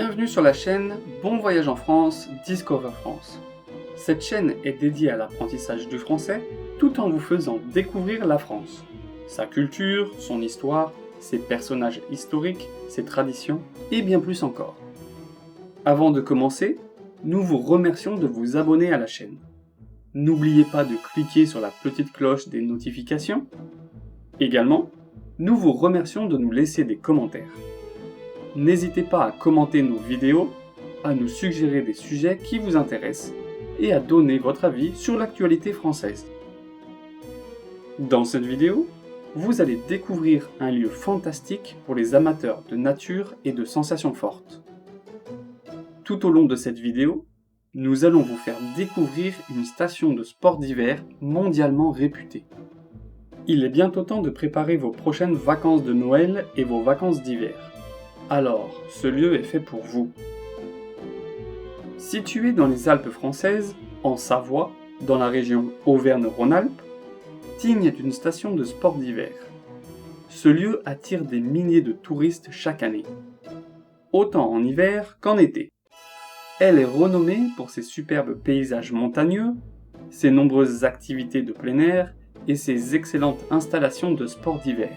Bienvenue sur la chaîne Bon Voyage en France, Discover France. Cette chaîne est dédiée à l'apprentissage du français tout en vous faisant découvrir la France, sa culture, son histoire, ses personnages historiques, ses traditions et bien plus encore. Avant de commencer, nous vous remercions de vous abonner à la chaîne. N'oubliez pas de cliquer sur la petite cloche des notifications. Également, nous vous remercions de nous laisser des commentaires. N'hésitez pas à commenter nos vidéos, à nous suggérer des sujets qui vous intéressent et à donner votre avis sur l'actualité française. Dans cette vidéo, vous allez découvrir un lieu fantastique pour les amateurs de nature et de sensations fortes. Tout au long de cette vidéo, nous allons vous faire découvrir une station de sport d'hiver mondialement réputée. Il est bientôt temps de préparer vos prochaines vacances de Noël et vos vacances d'hiver. Alors, ce lieu est fait pour vous. Situé dans les Alpes françaises, en Savoie, dans la région Auvergne-Rhône-Alpes, Tignes est une station de sport d'hiver. Ce lieu attire des milliers de touristes chaque année, autant en hiver qu'en été. Elle est renommée pour ses superbes paysages montagneux, ses nombreuses activités de plein air et ses excellentes installations de sport d'hiver.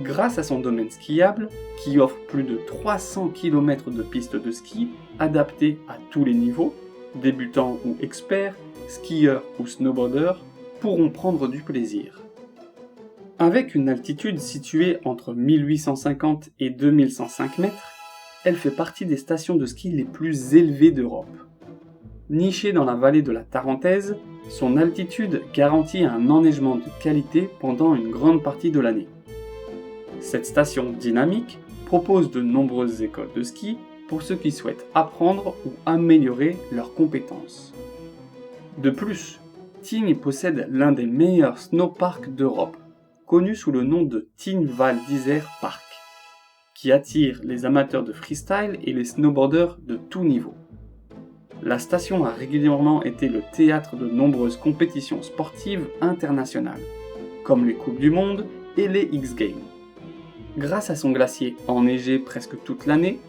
Grâce à son domaine skiable, qui offre plus de 300 km de pistes de ski adaptées à tous les niveaux, débutants ou experts, skieurs ou snowboarders, pourront prendre du plaisir. Avec une altitude située entre 1850 et 2105 mètres, elle fait partie des stations de ski les plus élevées d'Europe. Nichée dans la vallée de la Tarentaise, son altitude garantit un enneigement de qualité pendant une grande partie de l'année. Cette station dynamique propose de nombreuses écoles de ski pour ceux qui souhaitent apprendre ou améliorer leurs compétences. De plus, Tignes possède l'un des meilleurs snowparks d'Europe, connu sous le nom de Tignes Val d'Isère Park, qui attire les amateurs de freestyle et les snowboarders de tout niveau. La station a régulièrement été le théâtre de nombreuses compétitions sportives internationales, comme les Coupes du Monde et les X-Games. Grâce à son glacier enneigé presque toute l'année,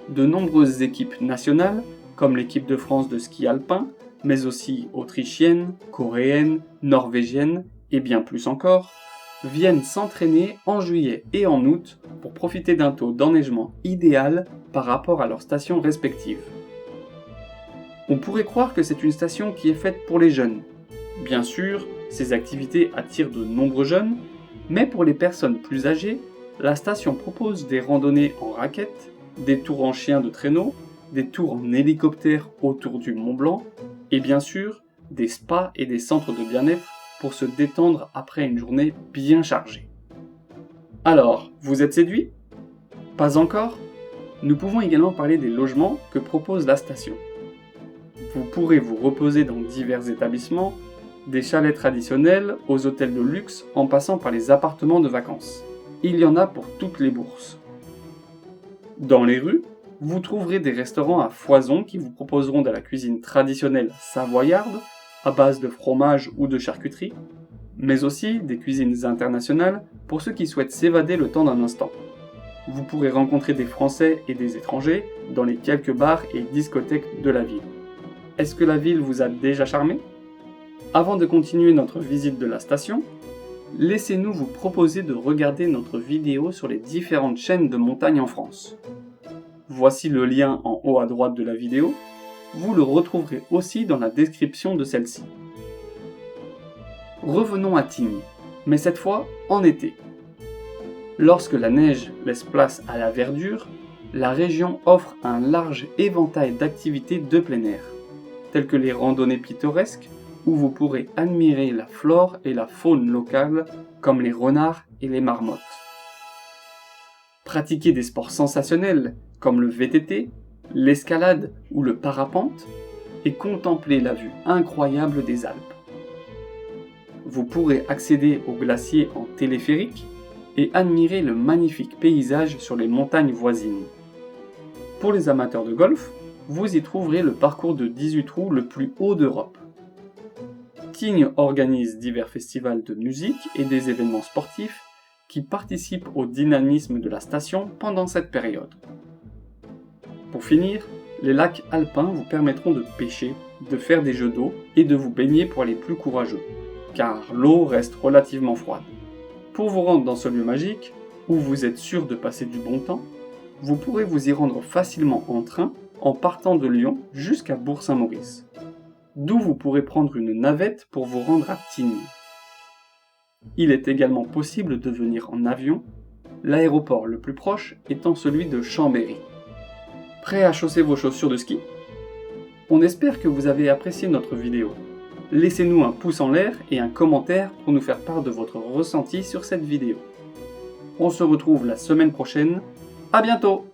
de nombreuses équipes nationales, comme l'équipe de France de ski alpin, mais aussi autrichienne, coréenne, norvégienne et bien plus encore, viennent s'entraîner en juillet et en août pour profiter d'un taux d'enneigement idéal par rapport à leurs stations respectives. On pourrait croire que c'est une station qui est faite pour les jeunes. Bien sûr, ces activités attirent de nombreux jeunes, mais pour les personnes plus âgées, la station propose des randonnées en raquettes, des tours en chien de traîneau, des tours en hélicoptère autour du Mont Blanc, et bien sûr, des spas et des centres de bien-être pour se détendre après une journée bien chargée. Alors, vous êtes séduit ? Pas encore ? Nous pouvons également parler des logements que propose la station. Vous pourrez vous reposer dans divers établissements, des chalets traditionnels aux hôtels de luxe en passant par les appartements de vacances. Il y en a pour toutes les bourses. Dans les rues, vous trouverez des restaurants à foison qui vous proposeront de la cuisine traditionnelle savoyarde, à base de fromage ou de charcuterie, mais aussi des cuisines internationales pour ceux qui souhaitent s'évader le temps d'un instant. Vous pourrez rencontrer des Français et des étrangers dans les quelques bars et discothèques de la ville. Est-ce que la ville vous a déjà charmé ? Avant de continuer notre visite de la station, laissez-nous vous proposer de regarder notre vidéo sur les différentes chaînes de montagne en France. Voici le lien en haut à droite de la vidéo, vous le retrouverez aussi dans la description de celle-ci. Revenons à Tignes, mais cette fois en été. Lorsque la neige laisse place à la verdure, la région offre un large éventail d'activités de plein air, telles que les randonnées pittoresques, où vous pourrez admirer la flore et la faune locale, comme les renards et les marmottes. Pratiquer des sports sensationnels, comme le VTT, l'escalade ou le parapente, et contempler la vue incroyable des Alpes. Vous pourrez accéder au glacier en téléphérique et admirer le magnifique paysage sur les montagnes voisines. Pour les amateurs de golf, vous y trouverez le parcours de 18 trous le plus haut d'Europe. Tignes organise divers festivals de musique et des événements sportifs qui participent au dynamisme de la station pendant cette période. Pour finir, les lacs alpins vous permettront de pêcher, de faire des jeux d'eau et de vous baigner pour les plus courageux, car l'eau reste relativement froide. Pour vous rendre dans ce lieu magique, où vous êtes sûr de passer du bon temps, vous pourrez vous y rendre facilement en train en partant de Lyon jusqu'à Bourg-Saint-Maurice, d'où vous pourrez prendre une navette pour vous rendre à Tignes. Il est également possible de venir en avion, l'aéroport le plus proche étant celui de Chambéry. Prêt à chausser vos chaussures de ski? On espère que vous avez apprécié notre vidéo. Laissez-nous un pouce en l'air et un commentaire pour nous faire part de votre ressenti sur cette vidéo. On se retrouve la semaine prochaine. À bientôt!